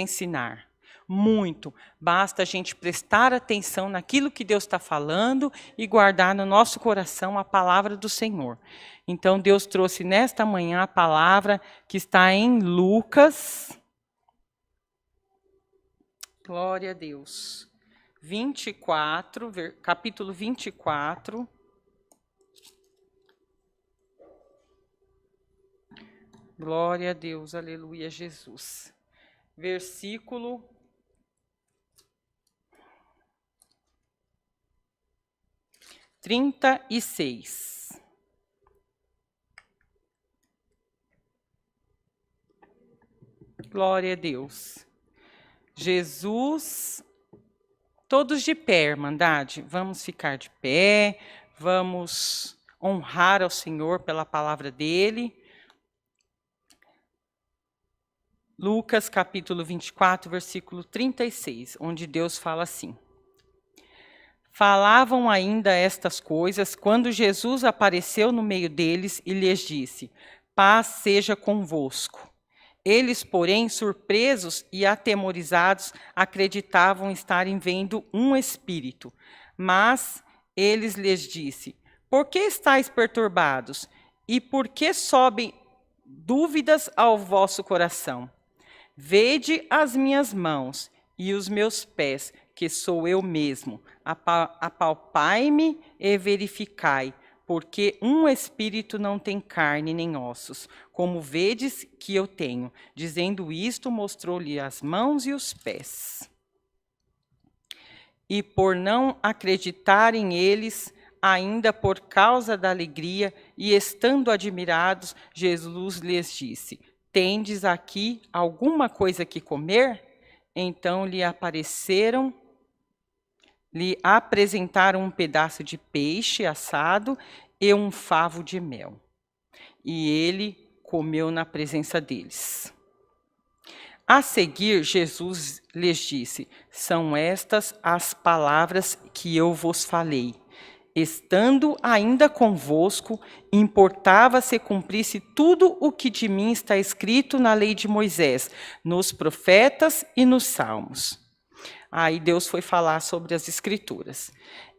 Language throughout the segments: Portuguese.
ensinar. Muito. Basta a gente prestar atenção naquilo que Deus está falando e guardar no nosso coração a palavra do Senhor. Então, Deus trouxe nesta manhã a palavra que está em Lucas. Glória a Deus. 24, capítulo 24. Glória a Deus, aleluia, Jesus. Versículo 36. Glória a Deus. Jesus, todos de pé, Irmandade, vamos ficar de pé, vamos honrar ao Senhor pela palavra dele. Lucas capítulo 24, versículo 36, onde Deus fala assim: Falavam ainda estas coisas quando Jesus apareceu no meio deles e lhes disse: Paz seja convosco. Eles, porém, surpresos e atemorizados, acreditavam estarem vendo um espírito. Mas eles lhes disse: Por que estáis perturbados? E por que sobem dúvidas ao vosso coração? Vede as minhas mãos e os meus pés, que sou eu mesmo. Apalpai-me e verificai, porque um espírito não tem carne nem ossos, como vedes que eu tenho. Dizendo isto, mostrou-lhe as mãos e os pés. E por não acreditarem eles, ainda por causa da alegria, e estando admirados, Jesus lhes disse: Tendes aqui alguma coisa que comer? Então lhe apresentaram um pedaço de peixe assado e um favo de mel. E ele comeu na presença deles. A seguir, Jesus lhes disse: São estas as palavras que eu vos falei. Estando ainda convosco, importava se cumprisse tudo o que de mim está escrito na lei de Moisés, nos profetas e nos salmos. Aí Deus foi falar sobre as escrituras.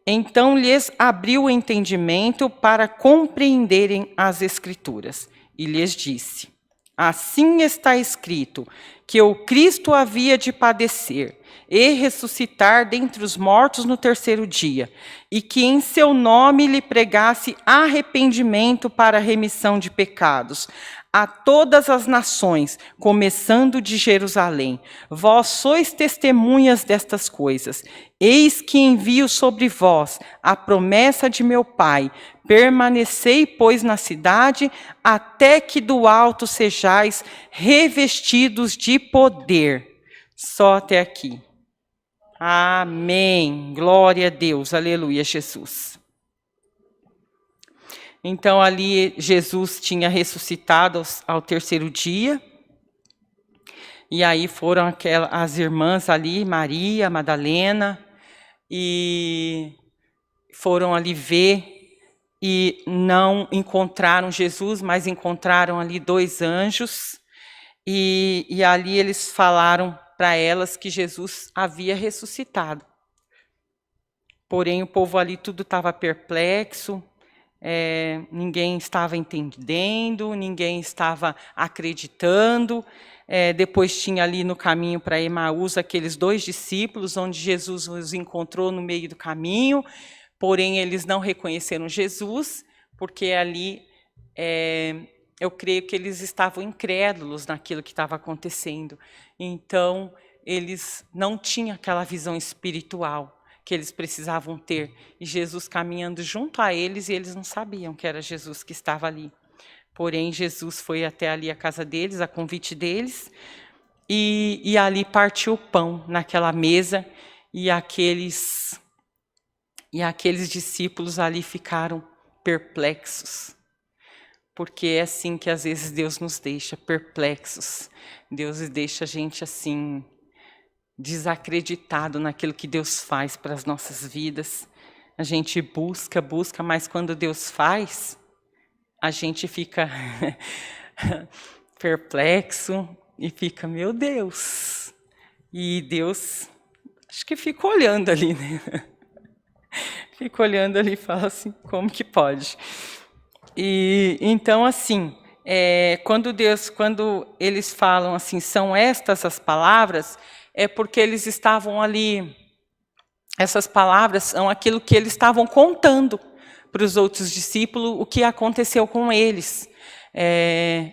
Então lhes abriu o entendimento para compreenderem as escrituras. E lhes disse: Assim está escrito, que o Cristo havia de padecer e ressuscitar dentre os mortos no terceiro dia, e que em seu nome lhe pregasse arrependimento para a remissão de pecados a todas as nações, começando de Jerusalém. Vós sois testemunhas destas coisas. Eis que envio sobre vós a promessa de meu Pai. Permanecei, pois, na cidade, até que do alto sejais revestidos de poder. Só até aqui. Amém. Glória a Deus. Aleluia, Jesus. Então, ali, Jesus tinha ressuscitado ao terceiro dia. E aí foram as irmãs ali, Maria, Madalena, e foram ali ver e não encontraram Jesus, mas encontraram ali 2 anjos. E ali eles falaram para elas que Jesus havia ressuscitado. Porém, o povo ali tudo estava perplexo, ninguém estava entendendo, ninguém estava acreditando. Depois tinha ali no caminho para Emaús aqueles 2 discípulos, onde Jesus os encontrou no meio do caminho, porém eles não reconheceram Jesus, porque ali eu creio que eles estavam incrédulos naquilo que estava acontecendo. Então, eles não tinham aquela visão espiritual que eles precisavam ter. E Jesus caminhando junto a eles, e eles não sabiam que era Jesus que estava ali. Porém, Jesus foi até ali a casa deles, a convite deles, e ali partiu o pão naquela mesa, e aqueles discípulos ali ficaram perplexos. Porque é assim que às vezes Deus nos deixa perplexos. Deus deixa a gente assim, desacreditado naquilo que Deus faz para as nossas vidas. A gente busca, mas quando Deus faz, a gente fica perplexo e fica, meu Deus, E Deus, acho que fica olhando ali, né? Fica olhando ali e fala assim, como que pode? E então, assim, quando eles falam assim, são estas as palavras, é porque eles estavam ali, essas palavras são aquilo que eles estavam contando para os outros discípulos, o que aconteceu com eles.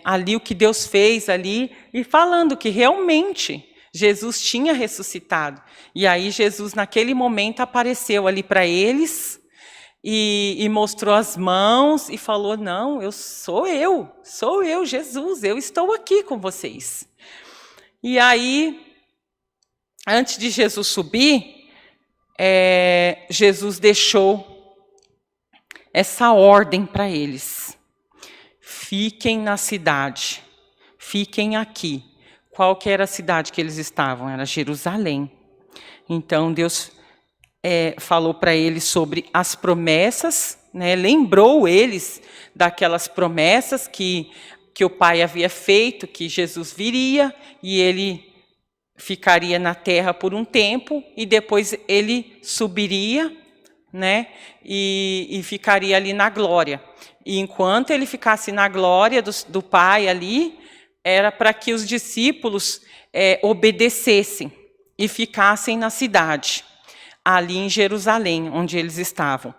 Ali o que Deus fez ali, e falando que realmente Jesus tinha ressuscitado. E aí Jesus, naquele momento, apareceu ali para eles, e mostrou as mãos e falou, não, sou eu, Jesus, eu estou aqui com vocês. E aí, antes de Jesus subir, Jesus deixou essa ordem para eles. Fiquem na cidade, fiquem aqui. Qual que era a cidade que eles estavam? Era Jerusalém. Então, Deus falou para eles sobre as promessas, né? Lembrou eles daquelas promessas que o Pai havia feito, que Jesus viria e ele ficaria na terra por um tempo e depois ele subiria, né? E ficaria ali na glória. E enquanto ele ficasse na glória do Pai ali, era para que os discípulos obedecessem e ficassem na cidade, ali em Jerusalém, onde eles estavam.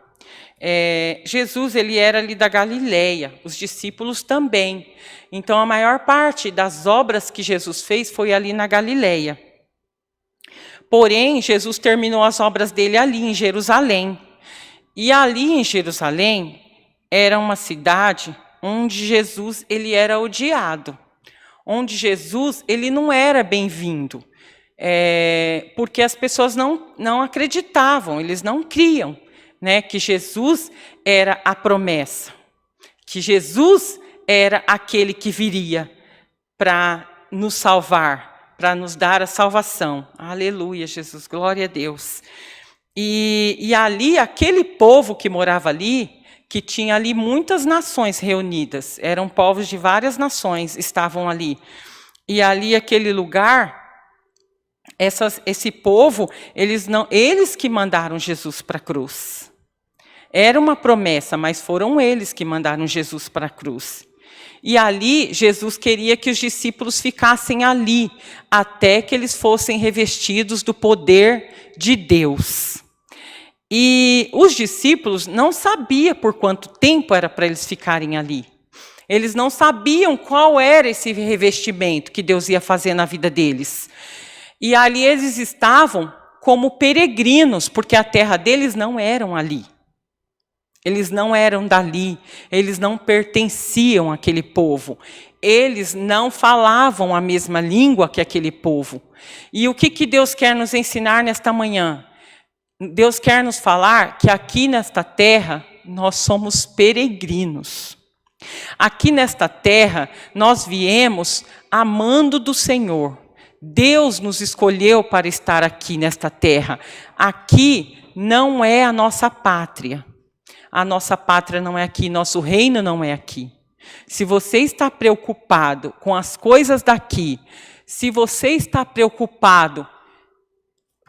Jesus, ele era ali da Galileia, os discípulos também. Então, a maior parte das obras que Jesus fez foi ali na Galileia. Porém, Jesus terminou as obras dele ali em Jerusalém. E ali em Jerusalém, era uma cidade onde Jesus, ele era odiado. Onde Jesus, ele não era bem-vindo. Porque as pessoas não acreditavam, eles não criam, né, que Jesus era a promessa, que Jesus era aquele que viria para nos salvar, para nos dar a salvação. Aleluia, Jesus, glória a Deus. E ali, aquele povo que morava ali, que tinha ali muitas nações reunidas, eram povos de várias nações, estavam ali. E ali, aquele lugar, esse povo, eles que mandaram Jesus para a cruz. Era uma promessa, mas foram eles que mandaram Jesus para a cruz. E ali, Jesus queria que os discípulos ficassem ali, até que eles fossem revestidos do poder de Deus. E os discípulos não sabiam por quanto tempo era para eles ficarem ali. Eles não sabiam qual era esse revestimento que Deus ia fazer na vida deles. E ali eles estavam como peregrinos, porque a terra deles não eram ali. Eles não eram dali, eles não pertenciam àquele povo. Eles não falavam a mesma língua que aquele povo. E o que Deus quer nos ensinar nesta manhã? Deus quer nos falar que aqui nesta terra nós somos peregrinos. Aqui nesta terra nós viemos amando do Senhor. Deus nos escolheu para estar aqui nesta terra. Aqui não é a nossa pátria. A nossa pátria não é aqui, nosso reino não é aqui. Se você está preocupado com as coisas daqui, se você está preocupado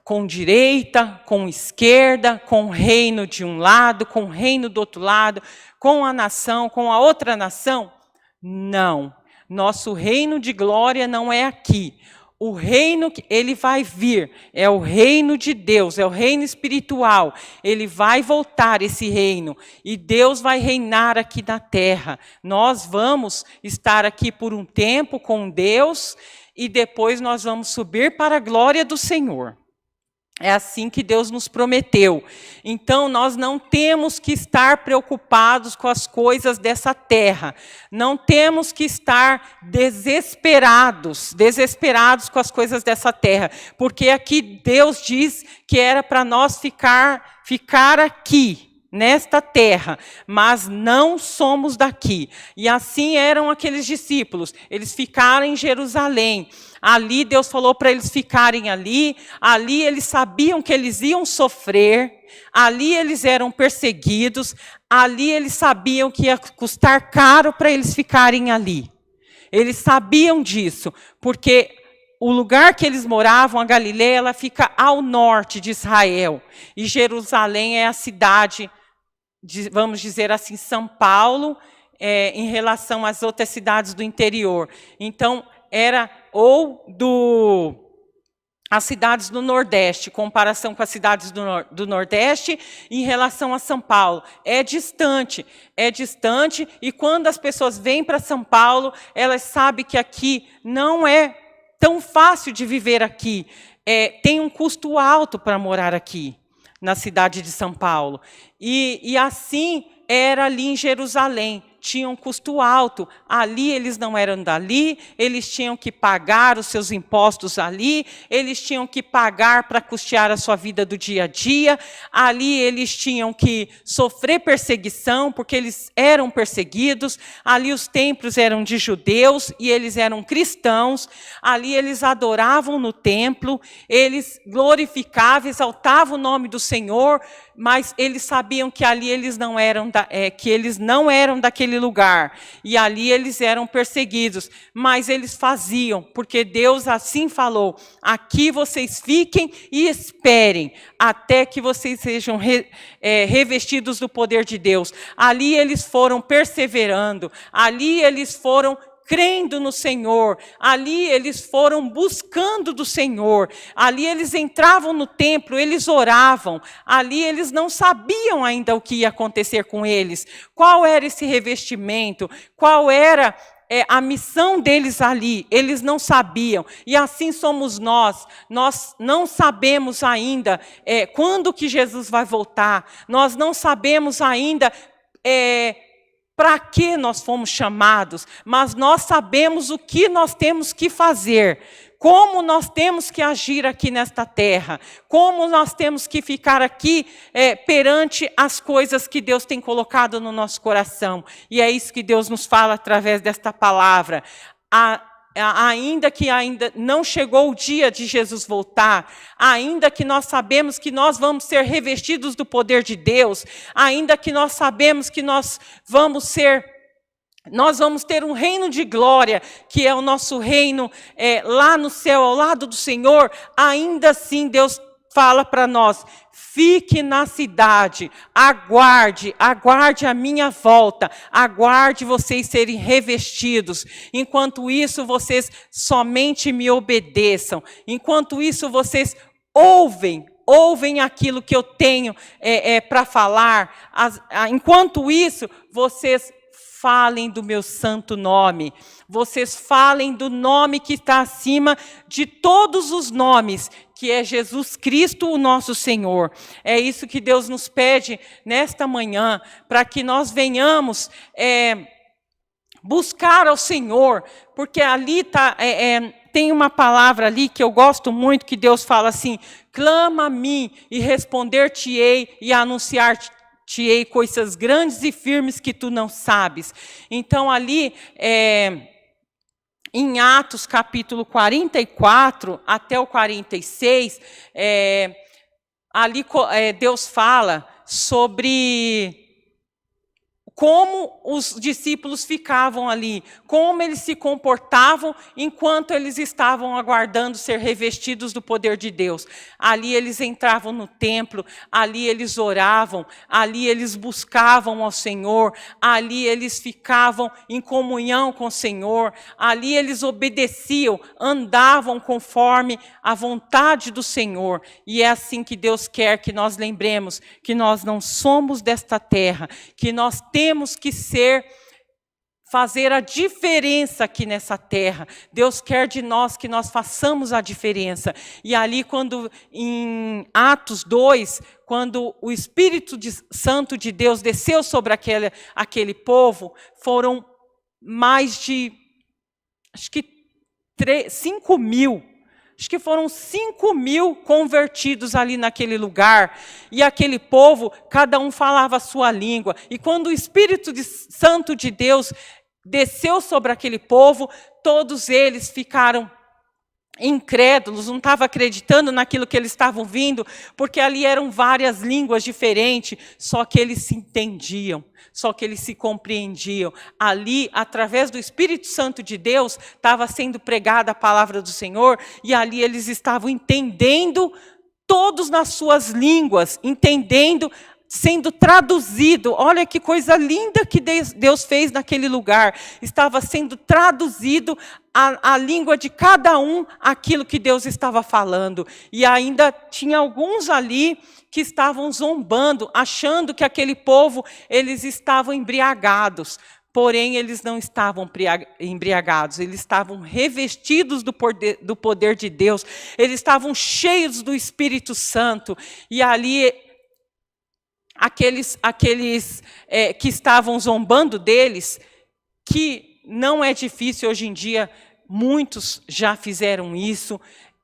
com direita, com esquerda, com o reino de um lado, com o reino do outro lado, com a nação, com a outra nação, não. Nosso reino de glória não é aqui. O reino que ele vai vir é o reino de Deus, é o reino espiritual. Ele vai voltar, esse reino, e Deus vai reinar aqui na terra. Nós vamos estar aqui por um tempo com Deus e depois nós vamos subir para a glória do Senhor. É assim que Deus nos prometeu. Então, nós não temos que estar preocupados com as coisas dessa terra. Não temos que estar desesperados com as coisas dessa terra. Porque aqui Deus diz que era para nós ficar aqui, nesta terra, mas não somos daqui. E assim eram aqueles discípulos. Eles ficaram em Jerusalém. Ali Deus falou para eles ficarem ali. Ali eles sabiam que eles iam sofrer. Ali eles eram perseguidos. Ali eles sabiam que ia custar caro para eles ficarem ali. Eles sabiam disso, porque o lugar que eles moravam, a Galileia, ela fica ao norte de Israel. E Jerusalém é a cidade, vamos dizer assim, São Paulo, em relação às outras cidades do interior. Então, era as cidades do Nordeste, comparação com as cidades do Nordeste, em relação a São Paulo. É distante, e quando as pessoas vêm para São Paulo, elas sabem que aqui não é tão fácil de viver aqui. Tem um custo alto para morar aqui, na cidade de São Paulo. E assim era ali em Jerusalém. Tinha um custo alto. Ali eles não eram dali, eles tinham que pagar os seus impostos ali, eles tinham que pagar para custear a sua vida do dia a dia, ali eles tinham que sofrer perseguição, porque eles eram perseguidos, ali os templos eram de judeus e eles eram cristãos, ali eles adoravam no templo, eles glorificavam, exaltavam o nome do Senhor, mas eles sabiam que ali eles não eram daquele lugar, e ali eles eram perseguidos, mas eles faziam, porque Deus assim falou: aqui vocês fiquem e esperem, até que vocês sejam revestidos do poder de Deus. Ali eles foram perseverando, ali eles foram crendo no Senhor, ali eles foram buscando do Senhor, ali eles entravam no templo, eles oravam, ali eles não sabiam ainda o que ia acontecer com eles, qual era esse revestimento, qual era a missão deles ali, eles não sabiam, e assim somos nós não sabemos ainda quando que Jesus vai voltar, nós não sabemos ainda para que nós fomos chamados, mas nós sabemos o que nós temos que fazer, como nós temos que agir aqui nesta terra, como nós temos que ficar aqui perante as coisas que Deus tem colocado no nosso coração. E é isso que Deus nos fala através desta palavra. Ainda que ainda não chegou o dia de Jesus voltar, ainda que nós sabemos que nós vamos ser revestidos do poder de Deus, ainda que nós sabemos que nós vamos ter um reino de glória, que é o nosso reino lá no céu, ao lado do Senhor, ainda assim Deus fala para nós: fique na cidade, aguarde a minha volta, aguarde vocês serem revestidos. Enquanto isso, vocês somente me obedeçam. Enquanto isso, vocês ouvem aquilo que eu tenho para falar. Enquanto isso, vocês falem do meu santo nome. Vocês falem do nome que está acima de todos os nomes, que é Jesus Cristo, o nosso Senhor. É isso que Deus nos pede nesta manhã, para que nós venhamos buscar ao Senhor, porque ali tem uma palavra ali que eu gosto muito, que Deus fala assim: clama a mim e responder-te-ei e anunciar-te-ei coisas grandes e firmes que tu não sabes. Então ali em Atos capítulo 44 até o 46, ali Deus fala sobre como os discípulos ficavam ali, como eles se comportavam enquanto eles estavam aguardando ser revestidos do poder de Deus. Ali eles entravam no templo, ali eles oravam, ali eles buscavam ao Senhor, ali eles ficavam em comunhão com o Senhor, ali eles obedeciam, andavam conforme a vontade do Senhor. E é assim que Deus quer que nós lembremos que nós não somos desta terra, que nós temos que fazer a diferença aqui nessa terra. Deus quer de nós que nós façamos a diferença. E ali em Atos 2, quando o Espírito Santo de Deus desceu sobre aquele povo, foram mais de, 5.000. Acho que foram 5.000 convertidos ali naquele lugar. E aquele povo, cada um falava a sua língua. E quando o Espírito Santo de Deus desceu sobre aquele povo, todos eles ficaram incrédulos, não estavam acreditando naquilo que eles estavam vindo, porque ali eram várias línguas diferentes, só que eles se entendiam, só que eles se compreendiam. Ali, através do Espírito Santo de Deus, estava sendo pregada a palavra do Senhor, e ali eles estavam entendendo, todos nas suas línguas, entendendo, sendo traduzido. Olha que coisa linda que Deus fez naquele lugar. Estava sendo traduzido a língua de cada um, aquilo que Deus estava falando. E ainda tinha alguns ali que estavam zombando, achando que aquele povo, eles estavam embriagados. Porém, eles não estavam embriagados, eles estavam revestidos do poder de Deus, eles estavam cheios do Espírito Santo. E ali, aqueles que estavam zombando deles, que não é difícil hoje em dia, muitos já fizeram isso.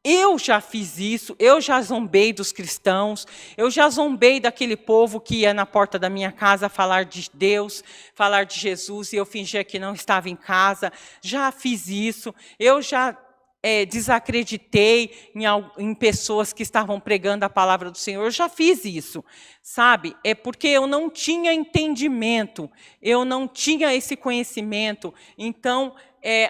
Eu já fiz isso, eu já zombei dos cristãos, eu já zombei daquele povo que ia na porta da minha casa falar de Deus, falar de Jesus, e eu fingia que não estava em casa. Já fiz isso, eu já desacreditei em pessoas que estavam pregando a palavra do Senhor. Eu já fiz isso, sabe? É porque eu não tinha entendimento, eu não tinha esse conhecimento. Então,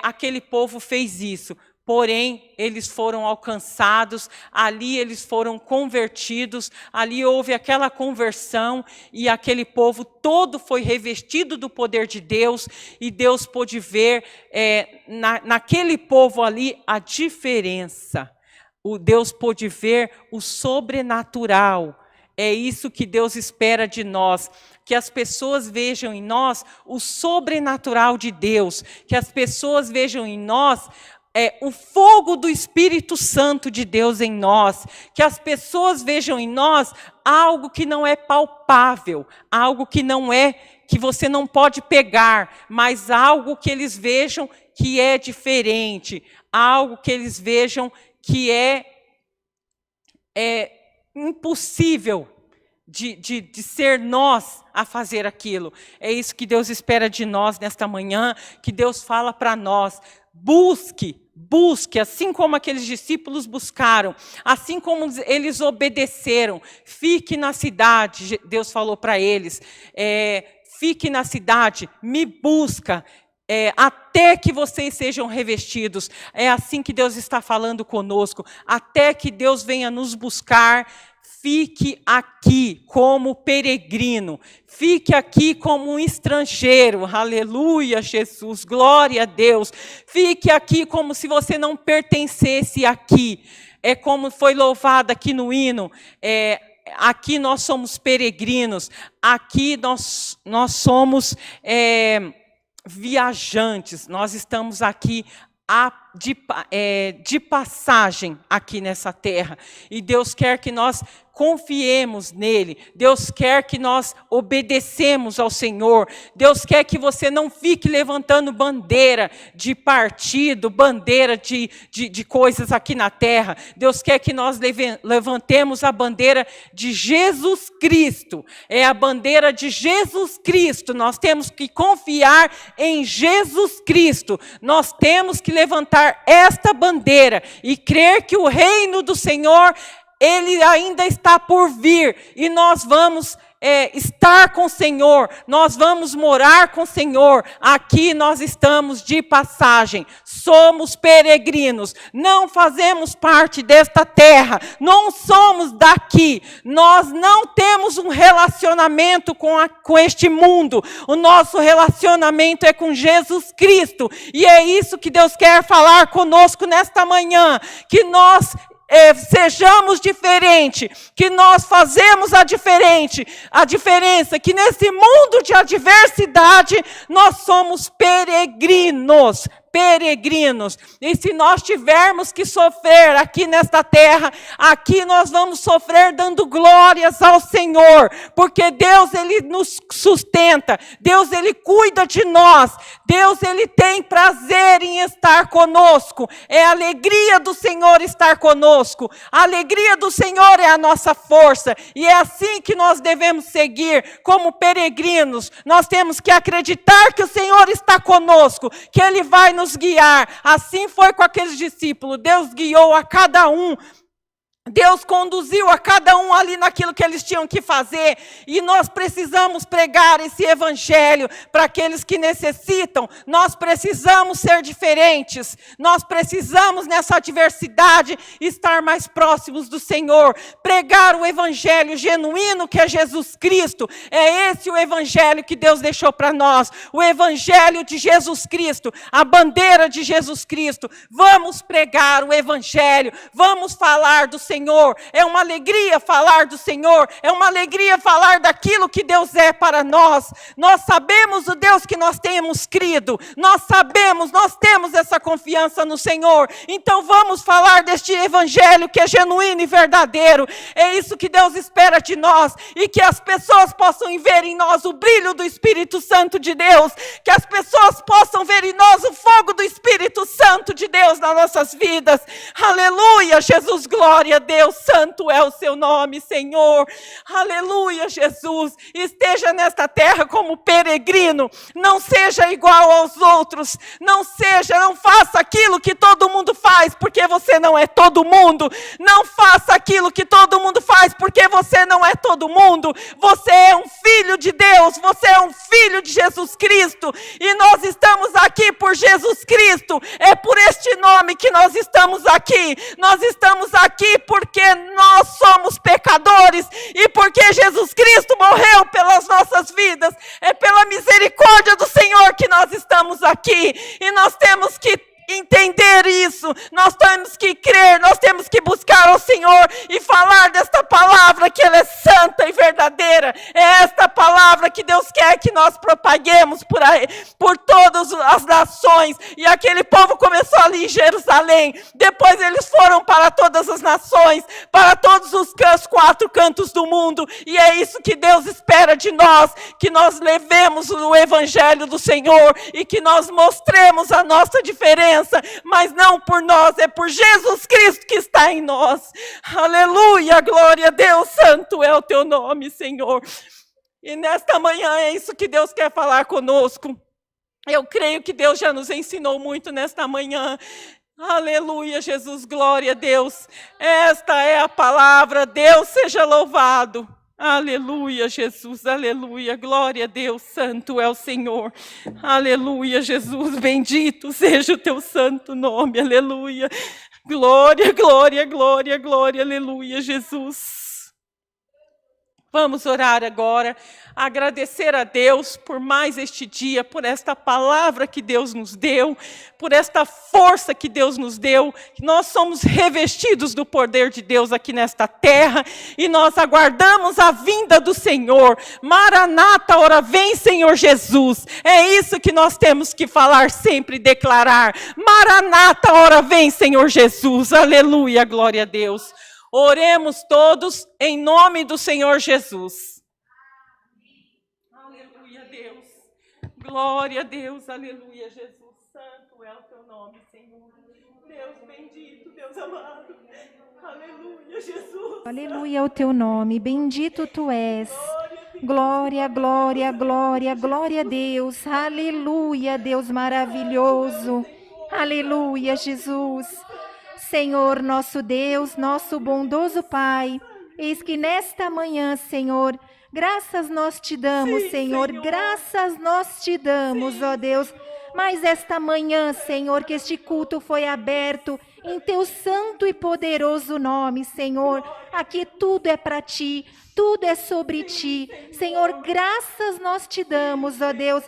aquele povo fez isso. Porém, eles foram alcançados, ali eles foram convertidos, ali houve aquela conversão, e aquele povo todo foi revestido do poder de Deus, e Deus pôde ver naquele povo ali a diferença. Deus pôde ver o sobrenatural. É isso que Deus espera de nós, que as pessoas vejam em nós o sobrenatural de Deus, que as pessoas vejam em nós o fogo do Espírito Santo de Deus em nós, que as pessoas vejam em nós algo que não é palpável, algo que não que você não pode pegar, mas algo que eles vejam que é diferente, algo que eles vejam que é impossível de ser nós a fazer aquilo. É isso que Deus espera de nós nesta manhã, que Deus fala para nós. Busque, assim como aqueles discípulos buscaram, assim como eles obedeceram. Fique na cidade, Deus falou para eles, fique na cidade, me busca, até que vocês sejam revestidos. É assim que Deus está falando conosco, até que Deus venha nos buscar. Fique aqui como peregrino, fique aqui como um estrangeiro, aleluia, Jesus, glória a Deus. Fique aqui como se você não pertencesse aqui. É como foi louvado aqui no hino, aqui nós somos peregrinos, aqui nós somos viajantes, nós estamos aqui de passagem aqui nessa terra. E Deus quer que nós confiemos nele. Deus quer que nós obedecemos ao Senhor. Deus quer que você não fique levantando bandeira de partido, bandeira de coisas aqui na terra. Deus quer que nós levantemos a bandeira de Jesus Cristo. É a bandeira de Jesus Cristo. Nós temos que confiar em Jesus Cristo. Nós temos que levantar esta bandeira e crer que o reino do Senhor, ele ainda está por vir, e nós vamos estar com o Senhor, nós vamos morar com o Senhor. Aqui nós estamos de passagem, somos peregrinos, não fazemos parte desta terra, não somos daqui, nós não temos um relacionamento com este mundo, o nosso relacionamento é com Jesus Cristo, e é isso que Deus quer falar conosco nesta manhã, que nós sejamos diferentes, que nós fazemos a diferença, que nesse mundo de adversidade nós somos peregrinos. E se nós tivermos que sofrer aqui nesta terra, aqui nós vamos sofrer dando glórias ao Senhor, porque Deus, ele nos sustenta, Deus, ele cuida de nós, Deus, ele tem prazer em estar conosco, é a alegria do Senhor estar conosco, a alegria do Senhor é a nossa força, e é assim que nós devemos seguir como peregrinos. Nós temos que acreditar que o Senhor está conosco, que ele vai nos nos guiar. Assim foi com aqueles discípulos. Deus guiou a cada um. Deus conduziu a cada um ali naquilo que eles tinham que fazer, e nós precisamos pregar esse evangelho para aqueles que necessitam. Nós precisamos ser diferentes, nós precisamos nessa adversidade estar mais próximos do Senhor, pregar o evangelho genuíno que é Jesus Cristo. É esse o evangelho que Deus deixou para nós, o evangelho de Jesus Cristo, a bandeira de Jesus Cristo. Vamos pregar o evangelho, vamos falar do Senhor. É uma alegria falar do Senhor, é uma alegria falar daquilo que Deus é para nós. Nós sabemos o Deus que nós temos crido, nós sabemos, nós temos essa confiança no Senhor. Então vamos falar deste evangelho que é genuíno e verdadeiro. É isso que Deus espera de nós, e que as pessoas possam ver em nós o brilho do Espírito Santo de Deus, que as pessoas possam ver em nós o fogo do Espírito Santo de Deus nas nossas vidas. Aleluia, Jesus, glória a Deus, santo é o seu nome, Senhor. Aleluia, Jesus. Esteja nesta terra como peregrino, não seja igual aos outros, não faça aquilo que todo mundo faz, porque você não é todo mundo. Não faça aquilo que todo mundo faz, porque você não é todo mundo. Você é um filho de Deus, você é um filho de Jesus Cristo, e nós estamos aqui por Jesus Cristo. É por este nome que nós estamos aqui. Nós estamos aqui porque nós somos pecadores, e porque Jesus Cristo morreu pelas nossas vidas. É pela misericórdia do Senhor que nós estamos aqui, e nós temos que entender isso, nós temos que crer, nós temos que buscar ao Senhor e falar desta palavra, que ela é santa e verdadeira. É esta palavra que Deus quer que nós propaguemos por todas as nações. E aquele povo começou ali em Jerusalém, depois eles foram para todas as nações, para todos os 4 cantos do mundo, e é isso que Deus espera de nós, que nós levemos o evangelho do Senhor, e que nós mostremos a nossa diferença, mas não por nós, é por Jesus Cristo que está em nós. Aleluia, glória a Deus, santo é o teu nome, Senhor. E nesta manhã é isso que Deus quer falar conosco. Eu creio que Deus já nos ensinou muito nesta manhã. Aleluia, Jesus, glória a Deus. Esta é a palavra, Deus seja louvado. Aleluia, Jesus, aleluia, glória a Deus, santo é o Senhor. Aleluia, Jesus, bendito seja o teu santo nome, aleluia. Glória, glória, glória, glória, aleluia, Jesus. Vamos orar agora, agradecer a Deus por mais este dia, por esta palavra que Deus nos deu, por esta força que Deus nos deu. Nós somos revestidos do poder de Deus aqui nesta terra, e nós aguardamos a vinda do Senhor. Maranata, ora vem, Senhor Jesus. É isso que nós temos que falar sempre, declarar. Maranata, ora vem, Senhor Jesus. Aleluia, glória a Deus. Oremos todos em nome do Senhor Jesus. Aleluia, Deus. Glória a Deus, aleluia, Jesus. Santo é o teu nome, Senhor. Deus bendito, Deus amado. Aleluia, Jesus. Aleluia ao teu nome, bendito tu és. Glória, glória, glória, glória a Deus. Aleluia, Deus maravilhoso. Aleluia, Jesus. Senhor, nosso Deus, nosso bondoso Pai, eis que nesta manhã, Senhor, graças nós te damos, Senhor, graças nós te damos, ó Deus. Mas esta manhã, Senhor, que este culto foi aberto em teu santo e poderoso nome, Senhor. Aqui tudo é para ti, tudo é sobre ti. Senhor, graças nós te damos, ó Deus,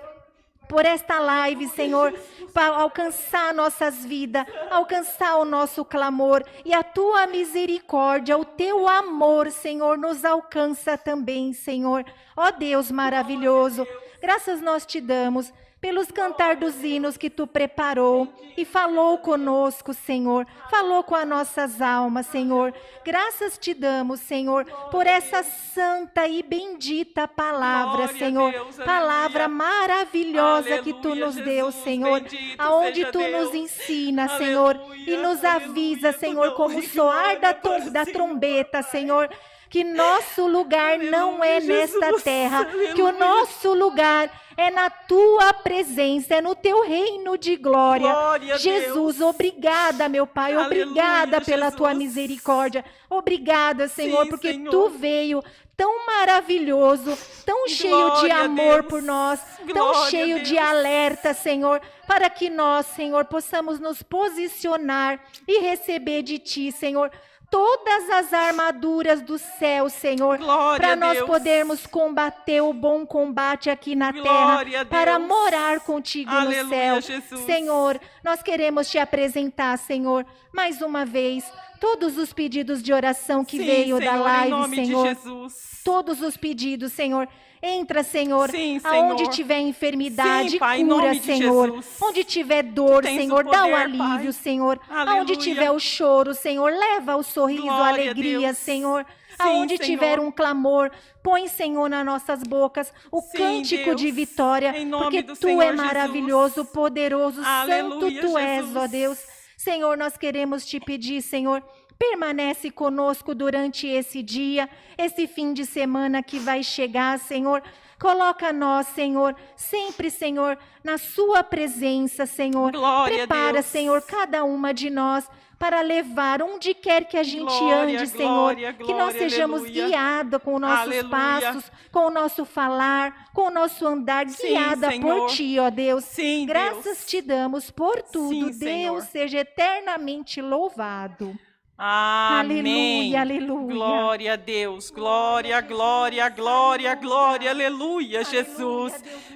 por esta live, Senhor, para alcançar nossas vidas, alcançar o nosso clamor, e a tua misericórdia, o teu amor, Senhor, nos alcança também, Senhor. Ó Deus maravilhoso, graças nós te damos pelos cantar dos hinos que tu preparou e falou conosco, Senhor, falou com as nossas almas, Senhor. Graças te damos, Senhor, por essa santa e bendita palavra, Senhor. Palavra maravilhosa que tu nos deu, Senhor, aonde tu nos ensina, Senhor, e nos avisa, Senhor, como o soar da trombeta, Senhor, que nosso lugar não é nesta terra, que o nosso lugar é na tua presença, é no teu reino de glória. Glória a Jesus, Deus. obrigada, meu Pai, Aleluia, obrigada pela tua Jesus. misericórdia. Obrigada, Senhor, Sim, porque Senhor. tu veio tão maravilhoso, tão cheio de Glória a amor Deus. por nós, tão Glória a cheio de Deus. alerta, Senhor, para que nós, Senhor, possamos nos posicionar e receber de ti, Senhor, todas as armaduras do céu, Senhor, Glória para a nós Deus. podermos combater o bom combate aqui na Glória a terra, para Deus. morar contigo no Aleluia, céu. Jesus. Senhor, nós queremos te apresentar, Senhor, mais uma vez, todos os pedidos de oração que Sim, veio Senhor, da live, em nome Senhor. de Jesus. Todos os pedidos, Senhor. Entra, Senhor, Sim, aonde Senhor. tiver enfermidade, Sim, Pai, em cura, nome de Senhor. Jesus. Onde tiver dor, Tu tens Senhor, o dá o poder, alívio, Pai. Senhor. Aleluia. Aonde tiver o choro, Senhor, leva o sorriso, a Glória a alegria, Deus. Senhor. Sim, Aonde Senhor. tiver um clamor, põe, Senhor, nas nossas bocas o Sim, cântico Deus. de vitória, Em nome porque do tu Senhor é maravilhoso, Jesus. poderoso, Aleluia, santo tu és, ó Jesus. Deus. Senhor, nós queremos te pedir, Senhor, permanece conosco durante esse dia, esse fim de semana que vai chegar, Senhor. Coloca nós, Senhor, sempre, Senhor, na sua presença, Senhor. Glória a Prepara, Deus. Senhor, cada uma de nós para levar onde quer que a gente Glória, ande, Senhor. glória, Que nós glória, sejamos aleluia. guiados com nossos Aleluia. passos, com o nosso falar, com o nosso andar, Sim, guiada por Senhor. Ti, ó Deus. Sim, Graças Deus. te damos por tudo. Sim, Senhor. Deus seja eternamente louvado. Amém. Aleluia, aleluia. Glória a Deus. Glória, glória, glória, glória. Aleluia, Jesus.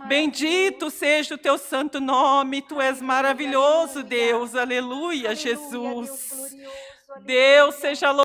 Bendito seja o teu santo nome. Tu és maravilhoso, Deus. Aleluia, Jesus. Deus seja louvado.